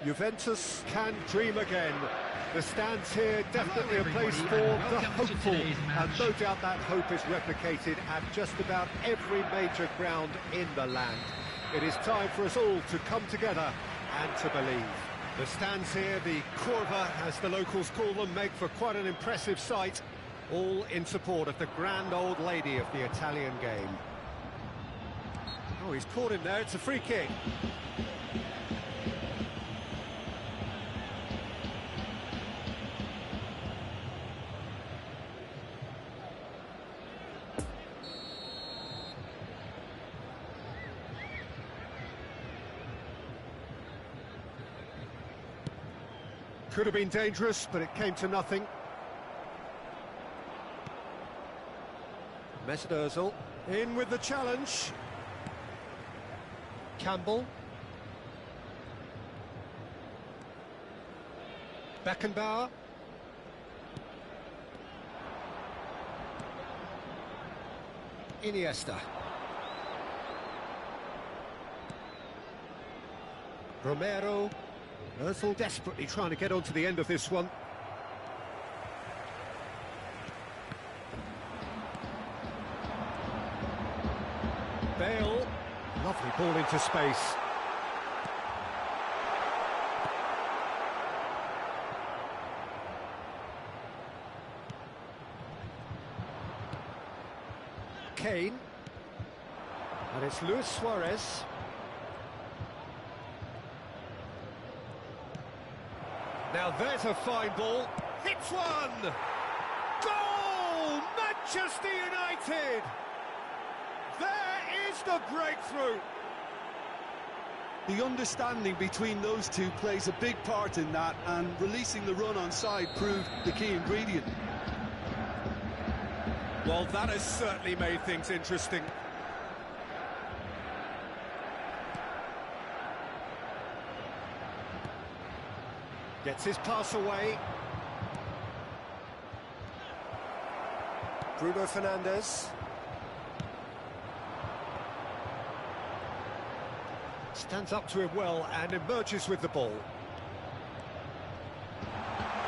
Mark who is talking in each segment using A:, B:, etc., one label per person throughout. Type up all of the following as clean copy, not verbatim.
A: Juventus can dream again. The stands here definitely a place for the hopeful, and no doubt that hope is replicated at just about every major ground in the land. It is time for us all to come together and to believe. The stands here, the Curva, as the locals call them, make for quite an impressive sight, all in support of the grand old lady of the Italian game. Oh, he's caught him there, it's a free kick. Could have been dangerous, but it came to nothing. Mesut Ozil in with the challenge. Campbell. Beckenbauer. Iniesta. Romero. Ozil desperately trying to get onto the end of this one. Bale, lovely ball into space. Kane, and it's Luis Suarez. Now there's a fine ball, hits one! Goal! Manchester United! There is the breakthrough!
B: The understanding between those two plays a big part in that, and releasing the run on side proved the key ingredient.
A: Well, that has certainly made things interesting. Gets his pass away. Bruno Fernandes. Stands up to him well and emerges with the ball.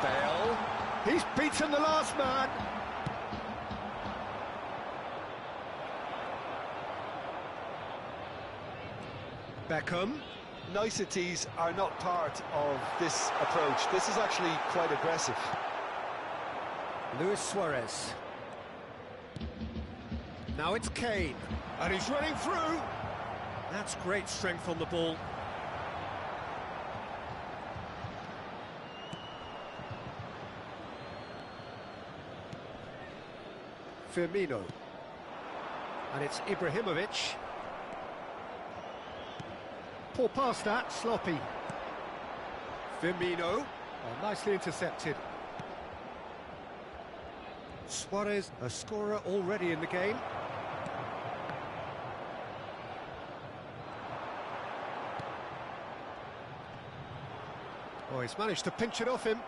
A: Bale. He's beaten the last man. Beckham.
B: Niceties are not part of this approach. This is actually quite aggressive.
A: Luis Suarez. Now it's Kane, and he's running through. That's great strength on the ball. Firmino. And it's Ibrahimovic. Poor pass that, sloppy. Firmino, oh, nicely intercepted. Suarez, a scorer already in the game. Oh, he's managed to pinch it off him.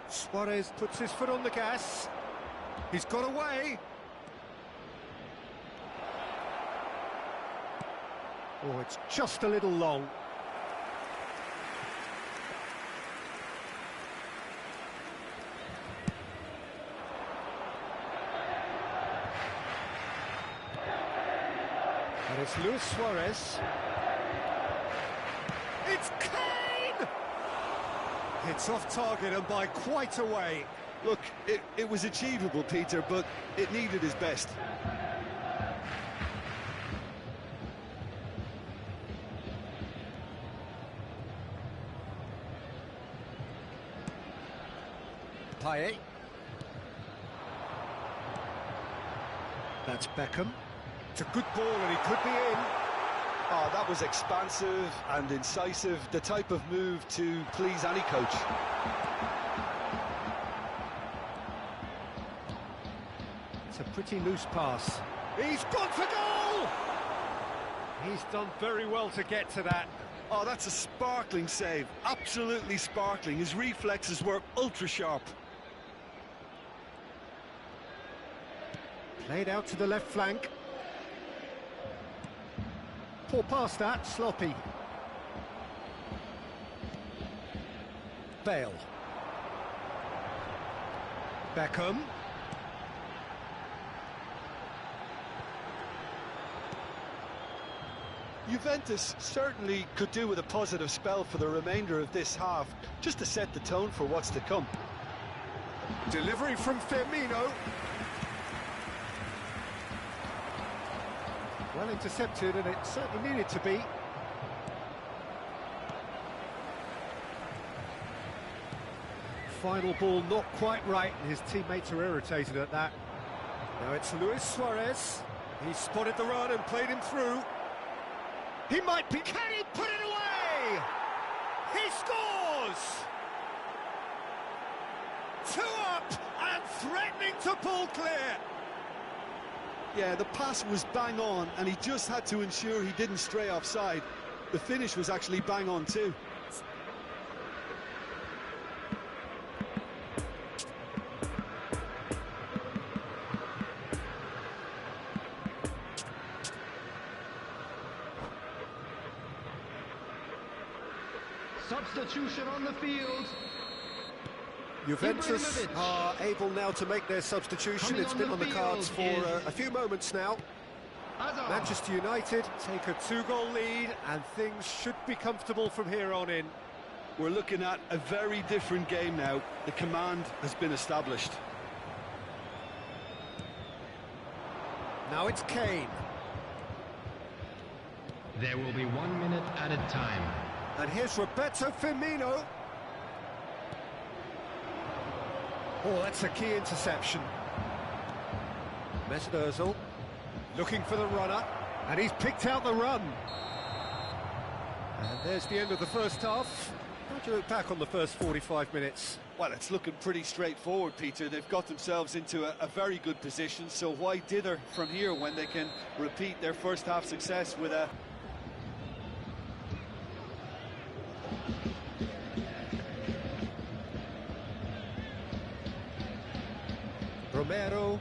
A: Suarez puts his foot on the gas. He's got away. Oh, it's just a little long. And it's Luis Suarez. It's Kane! It's off target and by quite a way.
B: Look, it was achievable, Peter, but it needed his best.
A: Payet. That's Beckham. It's a good ball and he could be in.
B: Oh, that was expansive and incisive, the type of move to please any coach.
A: It's a pretty loose pass. He's gone for goal! He's done very well to get to that.
B: Oh, that's a sparkling save, absolutely sparkling. His reflexes were ultra sharp.
A: Played out to the left flank. Poor pass that, sloppy. Bale. Beckham.
B: Juventus certainly could do with a positive spell for the remainder of this half, just to set the tone for what's to come.
A: Delivery from Firmino. Well intercepted, and it certainly needed to be. Final ball not quite right, and his teammates are irritated at that. Now it's Luis Suarez. He spotted the run and played him through. He might be... Can he put it away? He scores! 2 up and threatening to pull clear.
B: Yeah, the pass was bang on, and he just had to ensure he didn't stray offside. The finish was actually bang on too.
C: Substitution on the field.
A: Juventus are able now to make their substitution. It's been on the cards for a few moments now. Manchester United take a 2-goal lead, and things should be comfortable from here on in.
B: We're looking at a very different game now. The command has been established.
A: Now it's Kane.
C: There will be 1 minute at a time.
A: And here's Roberto Firmino. Oh, that's a key interception. Mesut Ozil looking for the runner, and he's picked out the run. And there's the end of the first half. How do you look back on the first 45 minutes?
B: Well, it's looking pretty straightforward, Peter. They've got themselves into a very good position, so why dither from here when they can repeat their first half success with a...
A: Romero.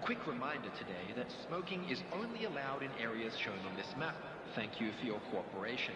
C: quick reminder today that smoking is only allowed in areas shown on this map. Thank you for your cooperation.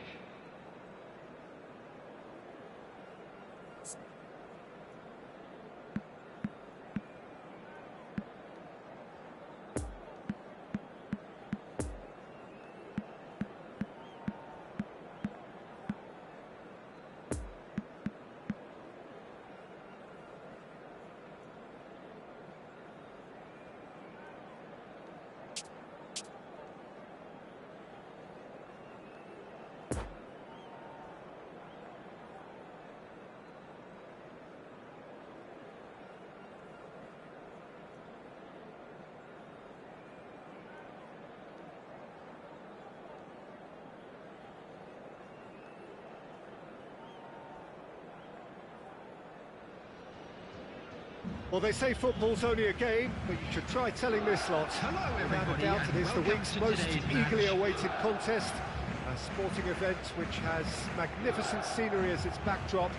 A: Well, they say football's only a game, but you should try telling this lot.
C: Hello,
A: Without a
C: everybody,
A: doubt, it
C: and
A: is the
C: welcome
A: week's
C: to
A: most
C: today's
A: eagerly
C: match.
A: awaited contest. A sporting event which has magnificent scenery as its backdrop.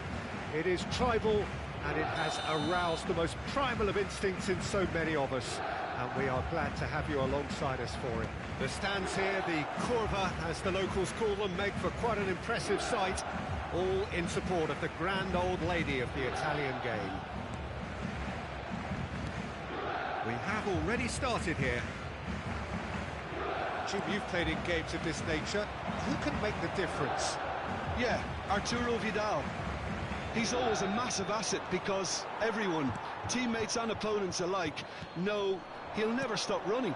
A: It is tribal, and it has aroused the most primal of instincts in so many of us. And we are glad to have you alongside us for it. The stands here, the Curva, as the locals call them, make for quite an impressive sight, all in support of the grand old lady of the Italian game. We have already started here. Jim, you've played in games of this nature. Who can make the difference?
B: Yeah, Arturo Vidal. He's always a massive asset because everyone, teammates and opponents alike, know he'll never stop running.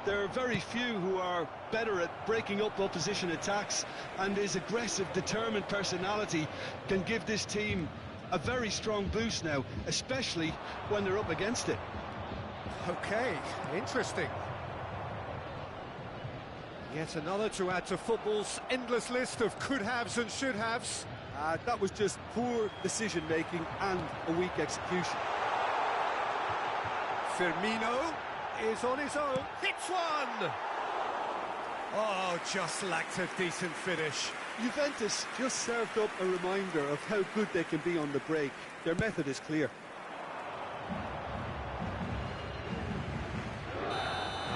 B: There are very few who are better at breaking up opposition attacks, and his aggressive, determined personality can give this team a very strong boost now, especially when they're up against it.
A: Okay, interesting. Yet another to add to football's endless list of could-haves and should-haves.
B: That was just poor decision-making and a weak execution.
A: Firmino is on his own. Hits one! Oh, just lacked a decent finish.
B: Juventus just served up a reminder of how good they can be on the break. Their method is clear.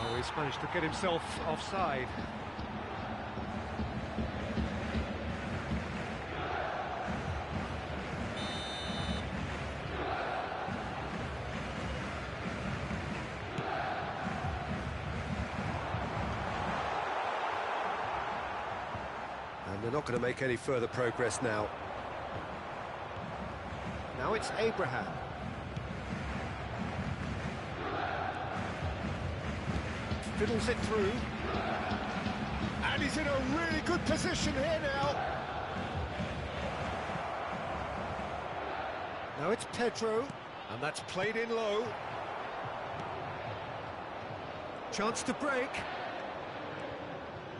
A: Oh, he's managed to get himself offside. And they're not going to make any further progress now. Now it's Abraham. Fiddles it through. And he's in a really good position here now. Now it's Pedro. And that's played in low. Chance to break.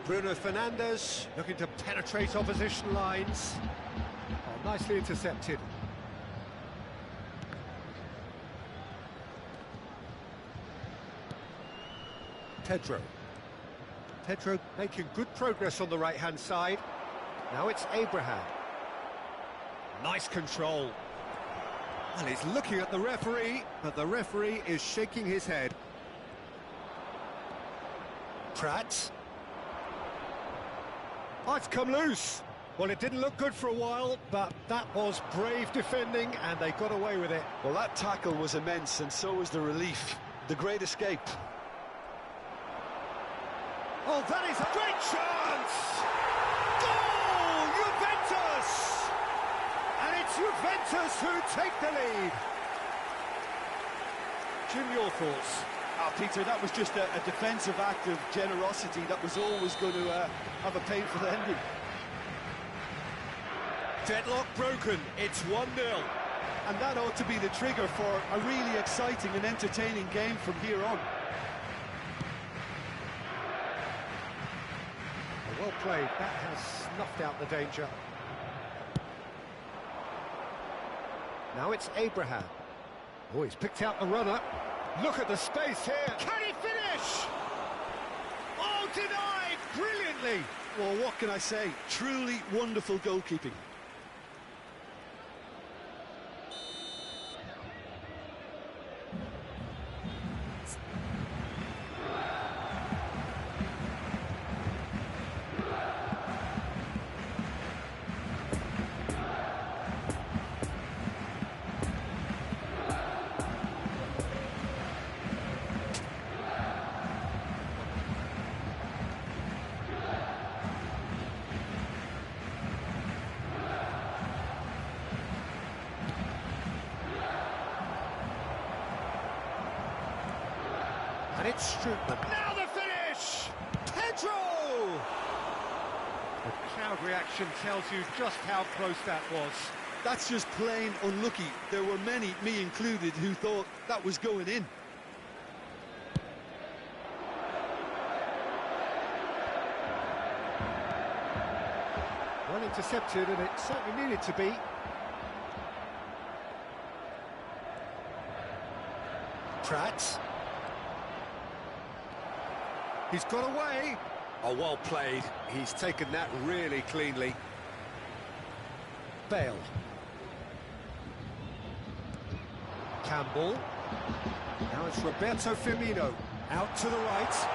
A: Bruno Fernandes looking to penetrate opposition lines. Oh, nicely intercepted. Pedro making good progress on the right-hand side. Now it's Abraham. Nice control. Well, he's looking at the referee, but the referee is shaking his head. Pratt. Oh, it's come loose. Well, it didn't look good for a while, but that was brave defending, and they got away with it.
B: Well, that tackle was immense, and so was the relief. The great escape.
A: Oh, that is a great chance! Goal! Juventus! And it's Juventus who take the lead. Jim, your thoughts?
B: Peter, that was just a defensive act of generosity that was always going to have a painful ending.
A: Deadlock broken, it's 1-0.
B: And that ought to be the trigger for a really exciting and entertaining game from here on.
A: Well played, that has snuffed out the danger. Now it's Abraham. Oh, he's picked out the runner. Look at the space here. Can he finish? Oh, denied brilliantly.
B: Well, what can I say? Truly wonderful goalkeeping.
A: And it's Strootman. Now the finish! Pedro! The crowd reaction tells you just how close that was.
B: That's just plain unlucky. There were many, me included, who thought that was going in.
A: Well intercepted, and it certainly needed to be. Pratt. He's got away. Oh, well played. He's taken that really cleanly. Bale. Campbell. Now it's Roberto Firmino. Out to the right.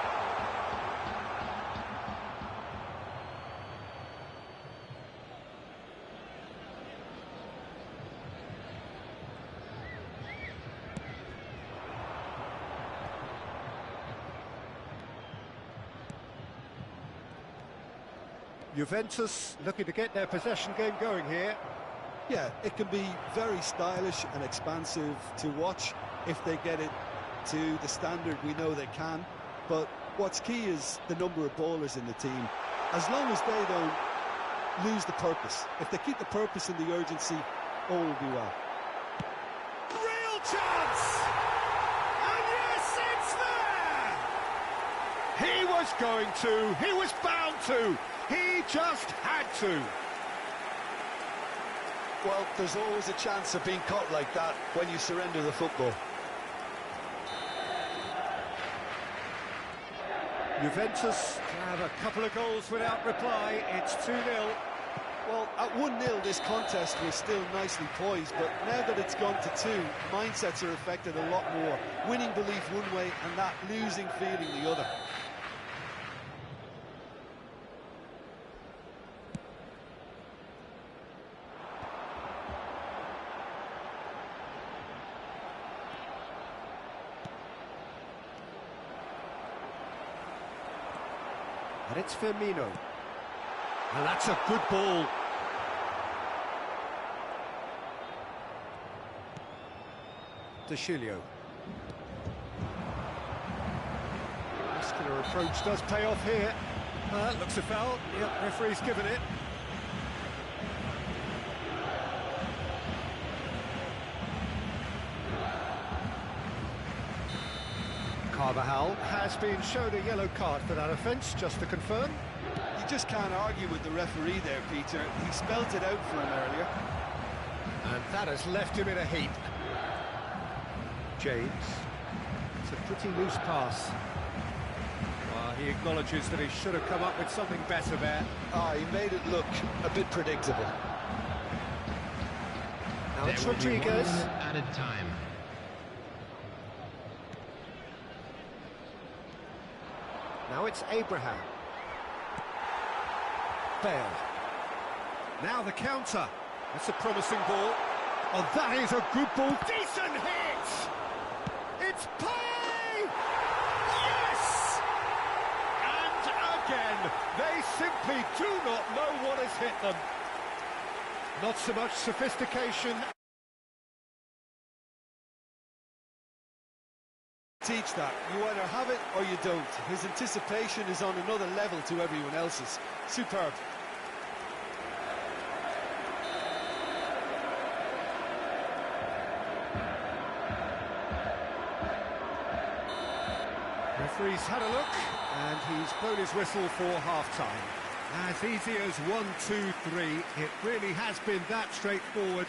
A: Juventus looking to get their possession game going here.
B: Yeah, it can be very stylish and expansive to watch if they get it to the standard we know they can. But what's key is the number of ballers in the team. As long as they don't lose the purpose, if they keep the purpose and the urgency, all will be well.
A: Real chance! And yes, it's there! He was going to, he was bound to, he just had to.
B: Well, there's always a chance of being caught like that when you surrender the football.
A: Juventus have a couple of goals without reply. It's 2-0.
B: Well, at 1-0 this contest was still nicely poised, but now that it's gone to 2, mindsets are affected a lot more. Winning belief one way and that losing feeling the other.
A: And it's Firmino. And that's a good ball. De Chilio. Muscular approach does pay off here. Looks a foul. Yep, referee's given it. Carvajal has been shown a yellow card for that offence, just to confirm.
B: You just can't argue with the referee there, Peter. He spelt it out for him earlier.
A: And that has left him in a heap. James. It's a pretty loose pass. Well, he acknowledges that he should have come up with something better there.
B: He made it look a bit predictable.
A: Now it's Rodriguez.
C: Added time.
A: Now it's Abraham. Bale. Now the counter. That's a promising ball. Oh, that is a good ball. Decent hit! It's play! Yes! And again, they simply do not know what has hit them. Not so much sophistication.
B: Teach that. You either have it or you don't. His anticipation is on another level to everyone else's. Superb.
A: Referee's had a look, and he's blown his whistle for half-time. As easy as 1-2-3, it really has been that straightforward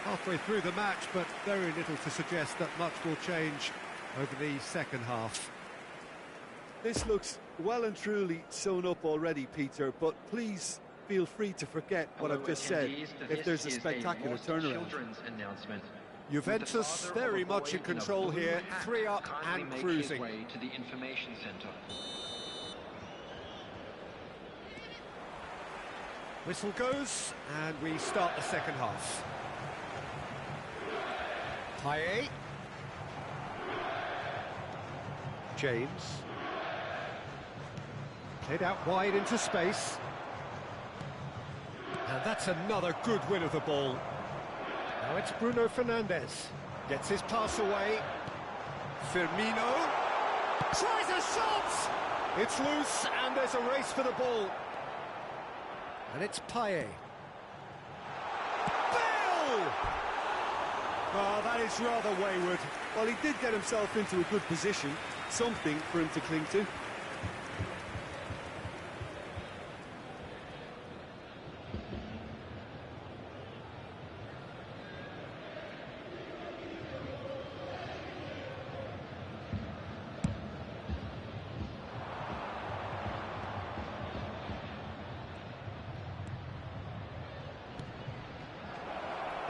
A: halfway through the match, but very little to suggest that much will change over the second half.
B: This looks well and truly sewn up already, Peter, but please feel free to forget what I've just said if there's a spectacular turnaround.
A: Juventus very much in control here, 3 up and cruising.
C: To the information centre.
A: Whistle goes, and we start the second half. Payet. James. Played out wide into space. And that's another good win of the ball. Now it's Bruno Fernandes. Gets his pass away. Firmino. Tries a shot! It's loose, and there's a race for the ball. And it's Payet. Bale! Oh, that is rather wayward.
B: Well, he did get himself into a good position, something for him to cling to.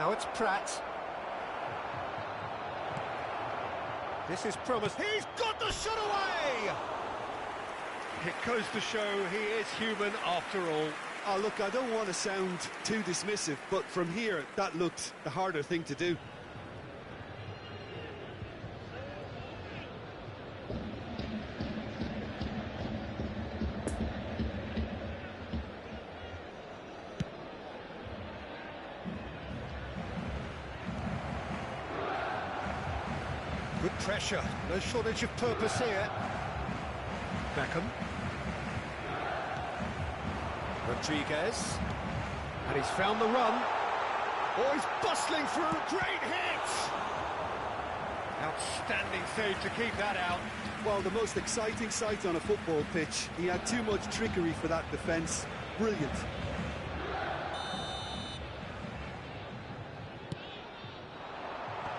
A: Now it's Pratt. This is promised. He's got the shot away! It goes to show he is human after all.
B: Oh, look, I don't want to sound too dismissive, but from here, that looked the harder thing to do.
A: Good pressure, no shortage of purpose here. Beckham. Rodriguez. And he's found the run. Oh, he's bustling through, great hit! Outstanding save to keep that out.
B: Well, the most exciting sight on a football pitch. He had too much trickery for that defence. Brilliant.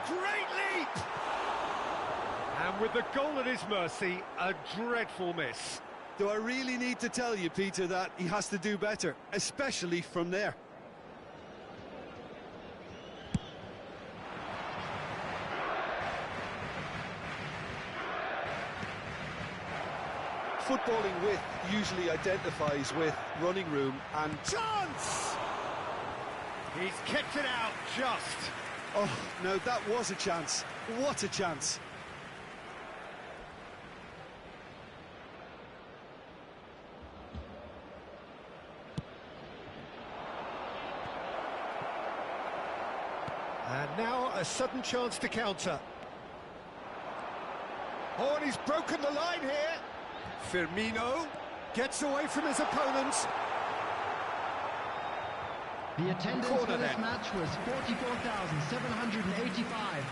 A: Great leap! And with the goal at his mercy, a dreadful miss.
B: Do I really need to tell you, Peter, that he has to do better, especially from there? Footballing width usually identifies with running room and...
A: Chance! He's kicked it out just.
B: Oh, no, that was a chance. What a chance.
A: And now a sudden chance to counter. Oh, and he's broken the line here. Firmino gets away from his opponents.
D: The attendance
A: Corner
D: for this
A: then.
D: match was 44,785.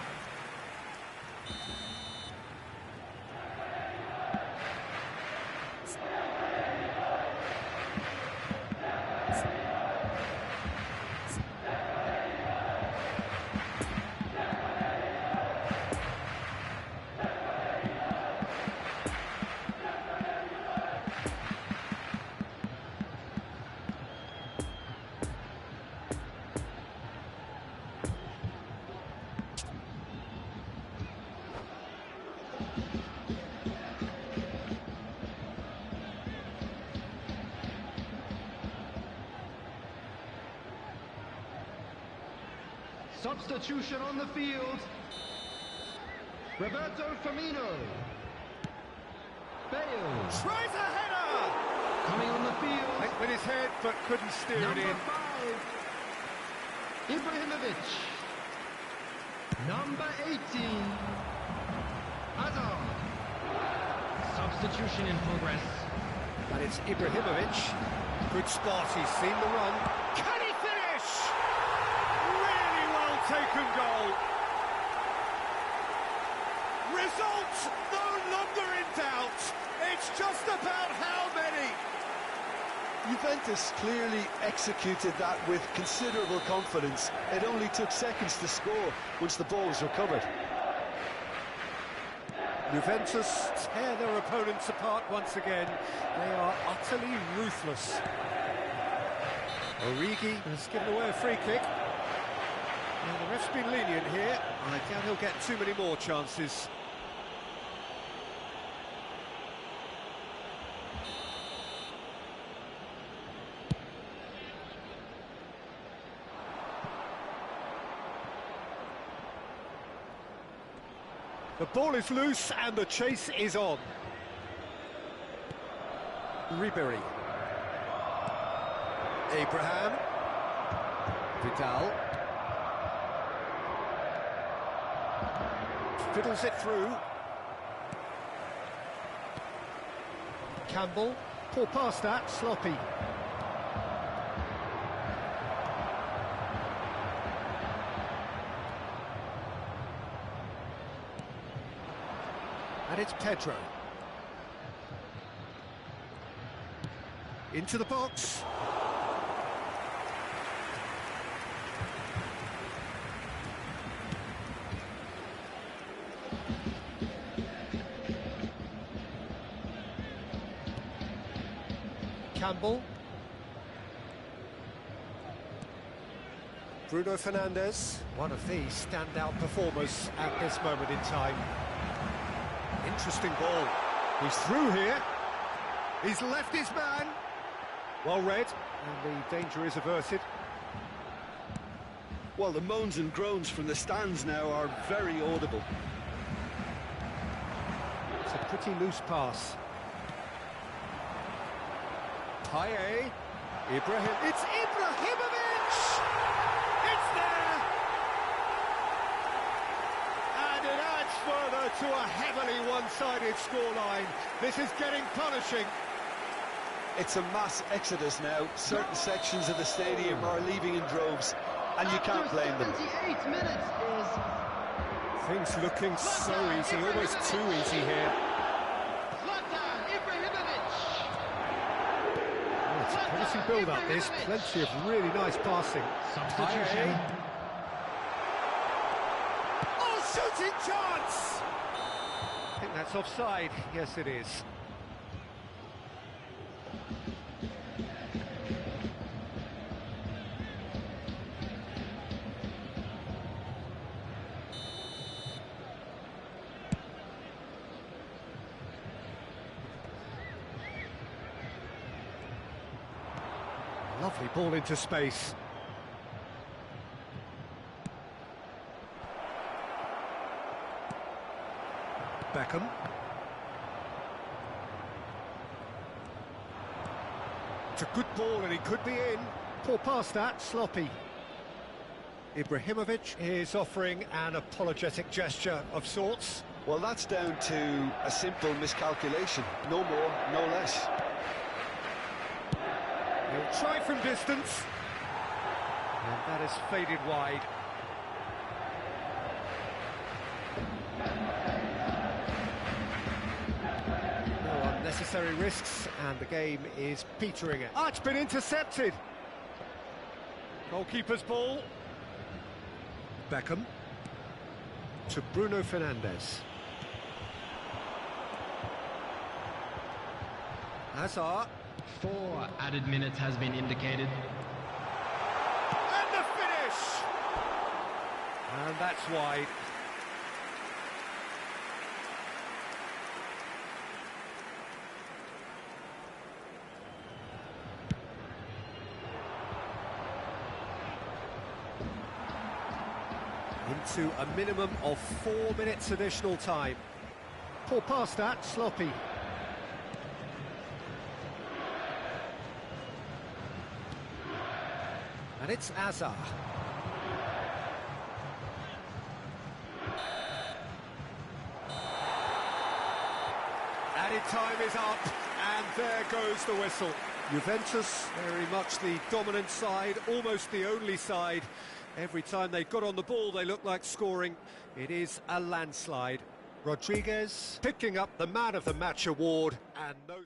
D: Substitution on the field. Roberto Firmino. Bale.
A: Tries a header!
D: Coming on the field.
A: Hit with his head, but couldn't steer
D: Number
A: it in.
D: 5. Ibrahimovic. Number 18. Hazard. Substitution in progress.
A: And it's Ibrahimovic. Good spot, he's seen the run. Can he finish? Really well taken goal. Result no longer in doubt. It's just about how many.
B: Juventus clearly executed that with considerable confidence. It only took seconds to score once the ball was recovered.
A: Juventus tear their opponents apart once again. They are utterly ruthless. Origi has given away a free kick. Well, the ref's been lenient here. I doubt he'll get too many more chances. The ball is loose and the chase is on. Ribery. Abraham. Vidal. Fiddles it through. Campbell, poor pass that, sloppy. And it's Pedro. Into the box. Campbell. Bruno Fernandes, one of the standout performers at this moment in time. Interesting ball. He's through here. He's left his man. Well read, and the danger is averted.
B: Well, the moans and groans from the stands now are very audible.
A: It's a pretty loose pass. Paye. Ibrahim. It's Ibrahimovic! It's there! And it adds further to a heavily one-sided scoreline. This is getting punishing.
B: It's a mass exodus now. Certain sections of the stadium are leaving in droves, and you can't blame them.
D: 78 minutes is...
A: Things looking so easy, almost too easy here.
D: Zlatan Ibrahimovic!
A: Oh, it's a promising build-up, there's plenty of really nice passing.
D: Substitution.
A: Paye. Oh, shooting chance! I think that's offside. Yes, it is. Lovely ball into space. Beckham. It's a good ball and he could be in. Poor pass that, sloppy. Ibrahimovic is offering an apologetic gesture of sorts.
B: Well, that's down to a simple miscalculation. No more, no less.
A: He'll try from distance. And that has faded wide. No unnecessary risks, and the game is petering it. Ah, it's been intercepted. Goalkeeper's ball. Beckham. To Bruno Fernandes. Hazard.
D: 4 added minutes has been indicated.
A: And the finish! And that's wide. Into a minimum of 4 minutes additional time. Poor pass that, sloppy. And it's Hazard. Added time is up, and there goes the whistle. Juventus, very much the dominant side, almost the only side. Every time they got on the ball, they looked like scoring. It is a landslide. Rodriguez picking up the Man of the Match award, and no...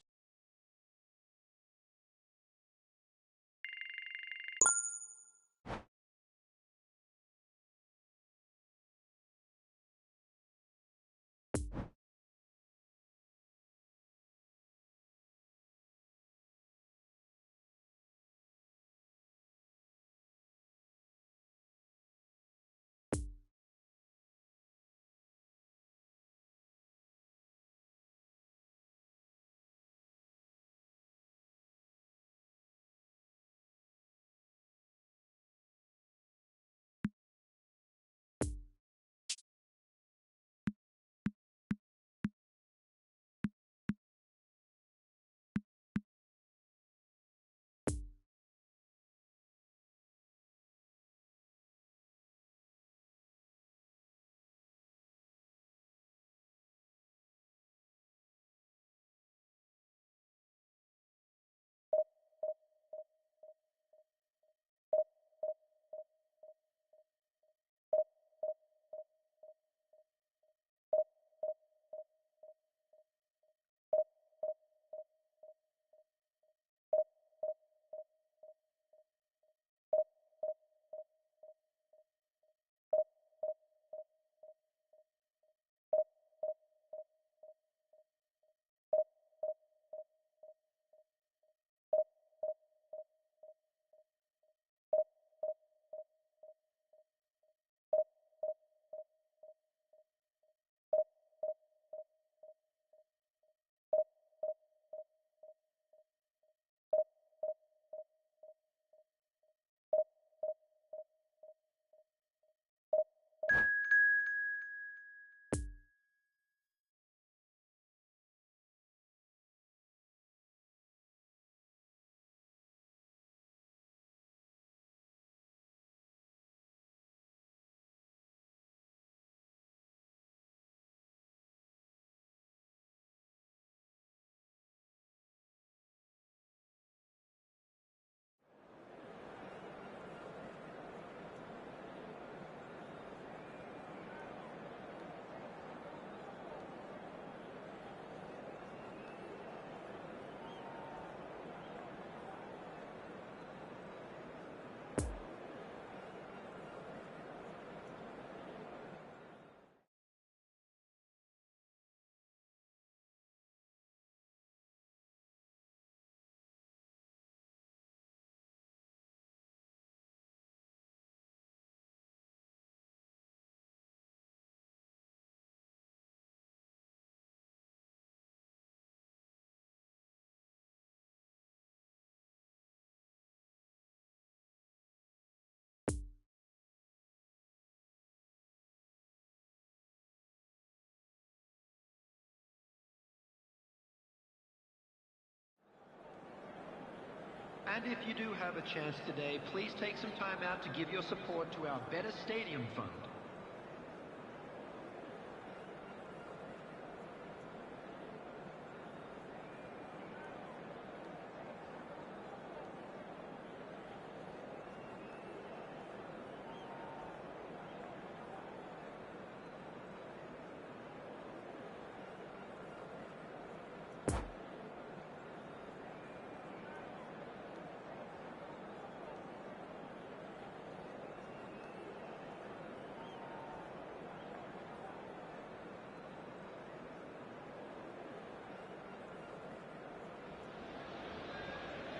C: And if you do have a chance today, please take some time out to give your support to our Better Stadium Fund.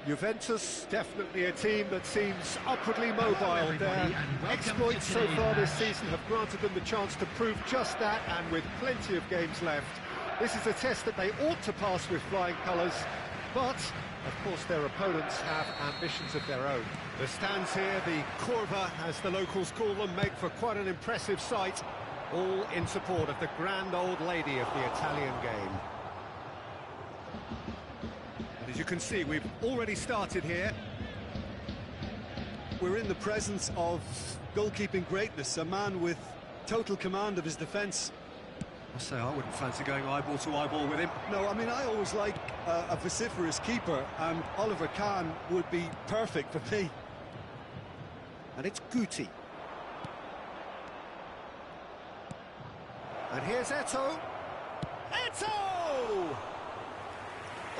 A: Juventus, definitely a team that seems upwardly mobile.
D: everybody,
A: Their
D: and welcome
A: exploits
D: to
A: so
D: today's
A: far this
D: match.
A: season have granted them the chance to prove just that, and with plenty of games left. This is a test that they ought to pass with flying colours, but, of course, their opponents have ambitions of their own. The stands here, the Curva, as the locals call them, make for quite an impressive sight, all in support of the grand old lady of the Italian game. As you can see, we've already started here.
B: We're in the presence of goalkeeping greatness, a man with total command of his defence.
A: I say I wouldn't fancy going eyeball to eyeball with him.
B: No, I mean, I always like a vociferous keeper, and Oliver Kahn would be perfect for me.
A: And it's Guti. And here's Eto'o. Eto'o!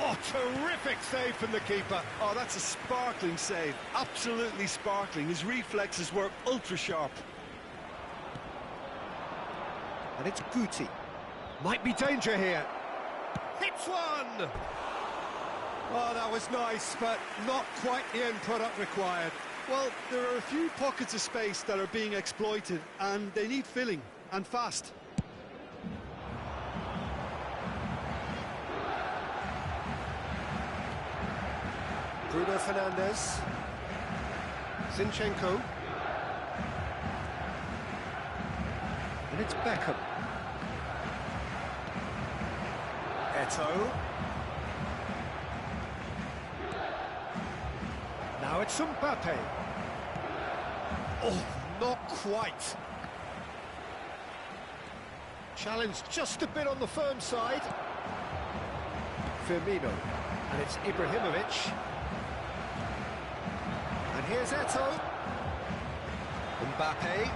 A: Oh, terrific save from the keeper.
B: Oh, that's a sparkling save, absolutely sparkling. His reflexes were ultra-sharp.
A: And it's Guti. Might be danger here. Hits one! Oh, that was nice, but not quite the end product required.
B: Well, there are a few pockets of space that are being exploited, and they need filling, and fast.
A: Bruno Fernandes. Zinchenko. And it's Beckham. Eto'o. Now it's Mbappe. Oh, not quite. Challenge just a bit on the firm side. Firmino. And it's Ibrahimovic. And here's Eto'o. Mbappe.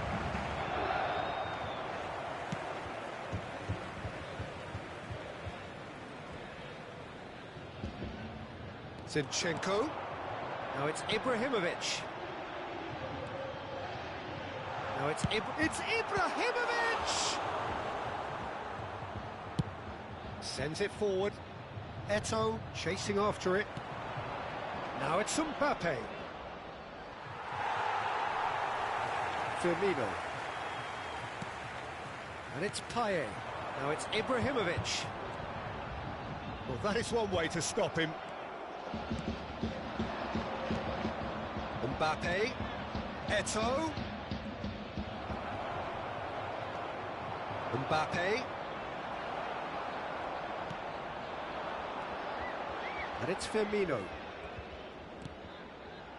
A: Zinchenko. Now it's Ibrahimovic. Now it's Ibrahimovic! Sends it forward. Eto'o chasing after it. Now it's Mbappe. Firmino. And it's Payet. Now it's Ibrahimovic. Well, that is one way to stop him. Mbappe. Eto'o. Mbappe. And it's Firmino.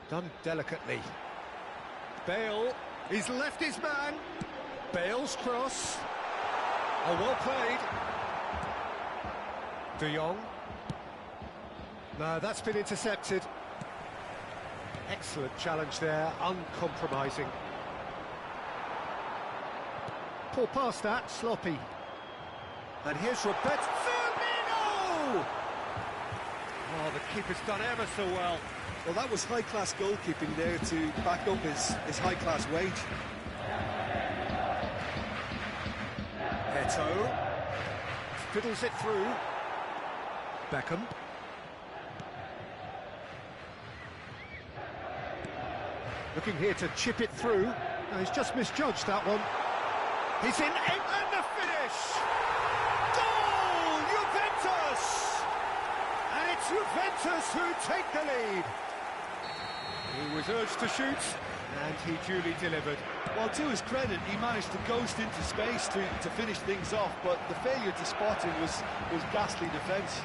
A: Done delicately. Bale. He's left his man. Bale's cross. Oh, well played. De Jong. No, that's been intercepted. Excellent challenge there, uncompromising. Poor pass that, sloppy. And here's Roberto Firmino! Oh, the keeper's done ever so well.
B: Well, that was high-class goalkeeping there to back up his high-class wage.
A: Eto'o fiddles it through. Beckham. Looking here to chip it through. No, he's just misjudged that one. He's in, and the finish! Goal! Juventus! And it's Juventus who take the lead. He was urged to shoot, and he duly delivered.
B: Well, to his credit, he managed to ghost into space to finish things off, but the failure to spot him was ghastly defence.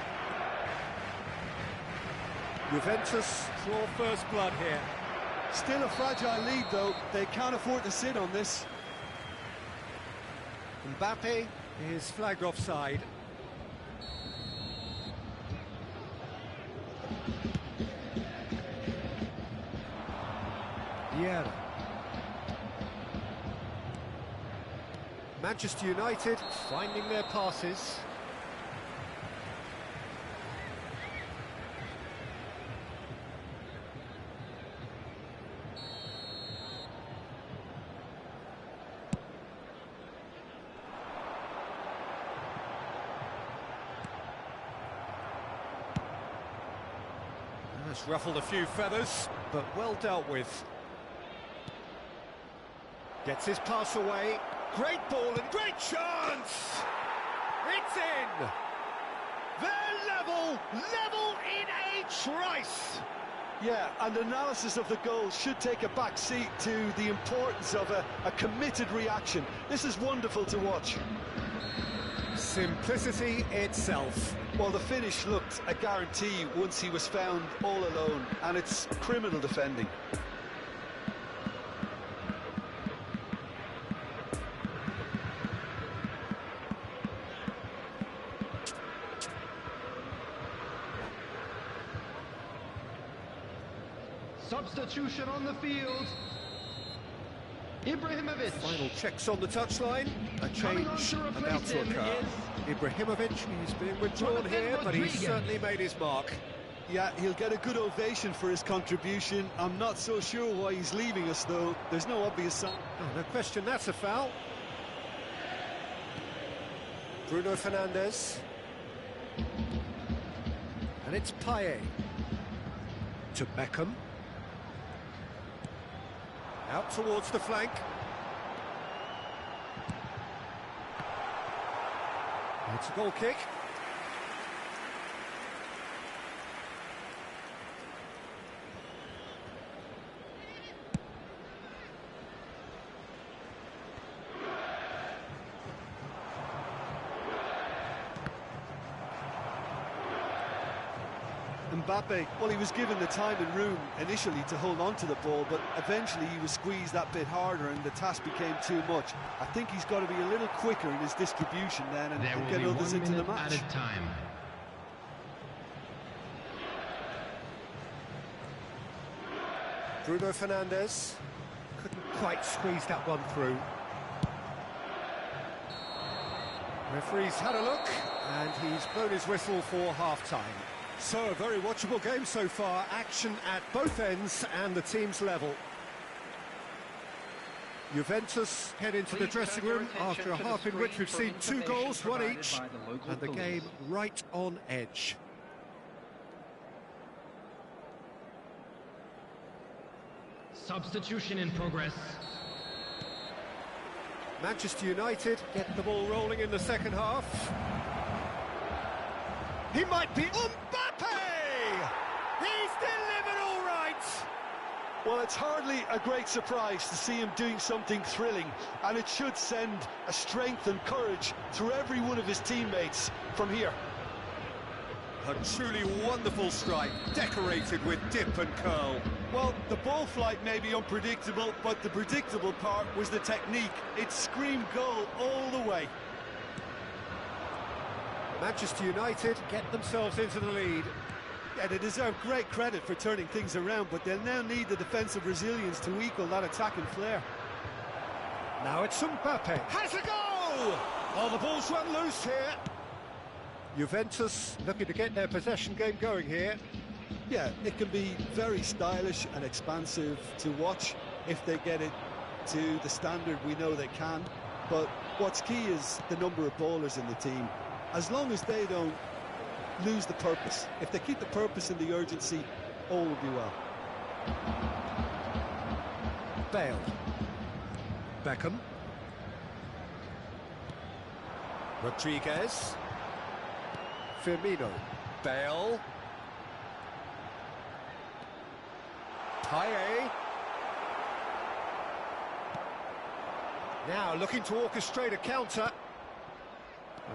A: Juventus draw first blood here.
B: Still a fragile lead, though. They can't afford to sit on this.
A: Mbappe is flagged offside. Vieira. Manchester United finding their passes. That's ruffled a few feathers, but well dealt with. Gets his pass away. Great ball and great chance! It's in! They're level in a trice!
B: Yeah, and analysis of the goal should take a back seat to the importance of a committed reaction. This is wonderful to watch.
A: Simplicity itself.
B: Well, the finish looked a guarantee once he was found all alone, and it's criminal defending.
D: Substitution on the field. Ibrahimovic.
A: Final checks on the touchline. A
D: Coming on
A: change
D: to replace
A: about to
D: him
A: occur. Ibrahimovic, he's being withdrawn
D: Jonathan
A: here, but he's
D: Rodriguez.
A: certainly made his mark.
B: Yeah, he'll get a good ovation for his contribution. I'm not so sure why he's leaving us, though. There's no obvious sign.
A: Oh, no question, that's a foul. Bruno Fernandes. And it's Payet. To Beckham. Out towards the flank. It's a goal kick.
B: Mbappe, well, he was given the time and room initially to hold on to the ball, but eventually he was squeezed that bit harder and the task became too much. I think he's got to be a little quicker in his distribution then and
D: There will
B: get
D: be
B: others
D: 1
B: into the
D: minute
B: match.
D: added time.
A: Bruno Fernandes couldn't quite squeeze that one through. Referee's had a look, and he's blown his whistle for half-time. So, a very watchable game so far. Action at both ends and the team's level. Juventus head into the dressing room after a half in which we've seen 2 goals, 1 each, and the game right on edge.
D: Substitution in progress.
A: Manchester United get the ball rolling in the second half. He might be... Mbappe! He's delivered all right!
B: Well, it's hardly a great surprise to see him doing something thrilling, and it should send a strength and courage through every one of his teammates from here.
A: A truly wonderful strike, decorated with dip and curl.
B: Well, the ball flight may be unpredictable, but the predictable part was the technique. It screamed goal all the way.
A: Manchester United get themselves into the lead.
B: Yeah, they deserve great credit for turning things around, but they'll now need the defensive resilience to equal that attacking flair.
A: Now it's Mbappe. Has a goal! Oh, the ball's run loose here. Juventus looking to get their possession game going here.
B: Yeah, it can be very stylish and expansive to watch if they get it to the standard we know they can. But what's key is the number of ballers in the team. As long as they don't lose the purpose, if they keep the purpose and the urgency, all will be well.
A: Bale. Beckham. Rodriguez. Firmino. Bale. Payet. Now looking to orchestrate a counter.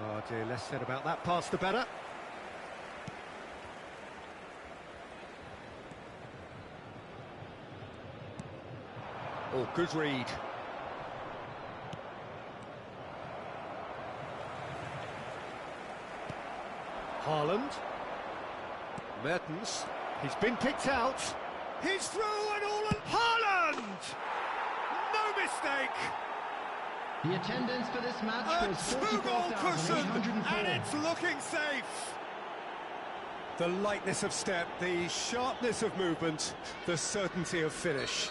A: Oh dear, less said about that pass the better. Oh, good read. Haaland. Mertens. He's been picked out. He's through and all in Haaland! No mistake!
D: The attendance for this match was
A: A two-goal cushion,
D: 44,804.
A: and it's looking safe. The lightness of step, the sharpness of movement, the certainty of finish.